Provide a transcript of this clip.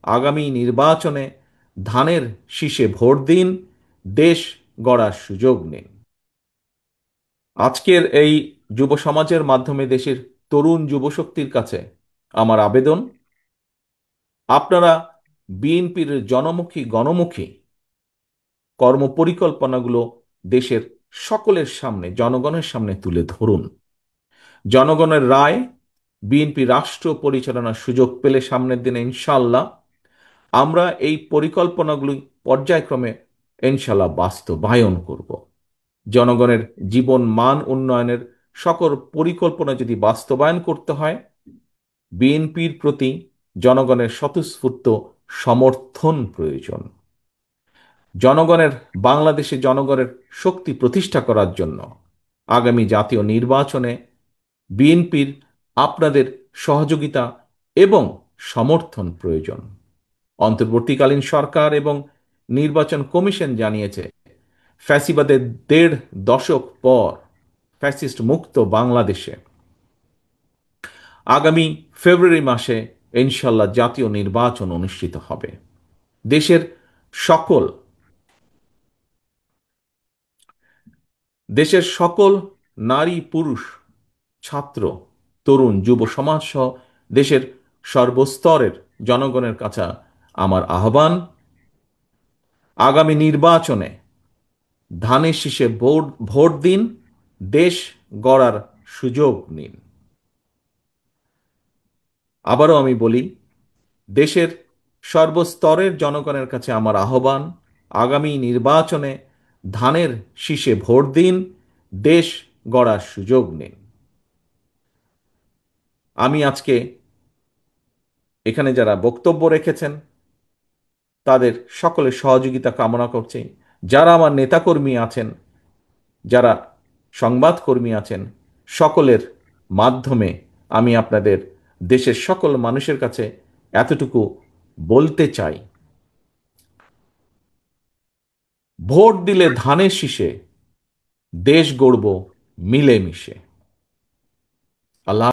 আগামী নির্বাচনে ধানের শীষে ভোট দিন, দেশ গড়ার সুযোগ নিন। আজকের এই যুব সমাজের মাধ্যমে দেশের তরুণ যুবশক্তির কাছে আমার আবেদন, আপনারা বিএনপির জনমুখী গণমুখী কর্মপরিকল্পনাগুলো দেশের সকলের সামনে, জনগণের সামনে তুলে ধরুন। জনগণের রায় বিএনপি রাষ্ট্র পরিচালনার সুযোগ পেলে সামনের দিনে ইনশাল্লাহ আমরা এই পরিকল্পনাগুলি পর্যায়ক্রমে ইনশাল্লাহ বাস্তবায়ন করব। জনগণের জীবন মান উন্নয়নের সকল পরিকল্পনা যদি বাস্তবায়ন করতে হয়, বিএনপির প্রতি জনগণের স্বতঃস্ফূর্ত সমর্থন প্রয়োজন। জনগণের বাংলাদেশে জনগণের শক্তি প্রতিষ্ঠা করার জন্য আগামী জাতীয় নির্বাচনে বিএনপির আপনাদের সহযোগিতা এবং সমর্থন প্রয়োজন। অন্তর্বর্তীকালীন সরকার এবং নির্বাচন কমিশন জানিয়েছে, ফ্যাসিবাদের ১.৫ দশক পর ফ্যাসিস্ট মুক্ত বাংলাদেশে আগামী ফেব্রুয়ারি মাসে ইনশাল্লাহ জাতীয় নির্বাচন অনুষ্ঠিত হবে। দেশের সকল দেশের সকল নারী পুরুষ, ছাত্র, তরুণ, যুব সমাজ সহ দেশের সর্বস্তরের জনগণের কাছে আমার আহ্বান, আগামী নির্বাচনে ধানের শীষে ভোট দিন, দেশ গড়ার সুযোগ নিন। আবারও আমি বলি, দেশের সর্বস্তরের জনগণের কাছে আমার আহ্বান, আগামী নির্বাচনে ধানের শীষে ভোট দিন, দেশ গড়ার সুযোগ নিন। আমি আজকে এখানে যারা বক্তব্য রেখেছেন তাদের সকলের সহযোগিতা কামনা করছি। যারা আমার নেতাকর্মী আছেন, যারা সংবাদকর্মী আছেন, সকলের মাধ্যমে আমি আপনাদের দেশের সকল মানুষের কাছে এতটুকু বলতে চাই, ভোট দিলে ধানের শীষে, দেশ গড়ব মিলেমিশে। আল্লাহ।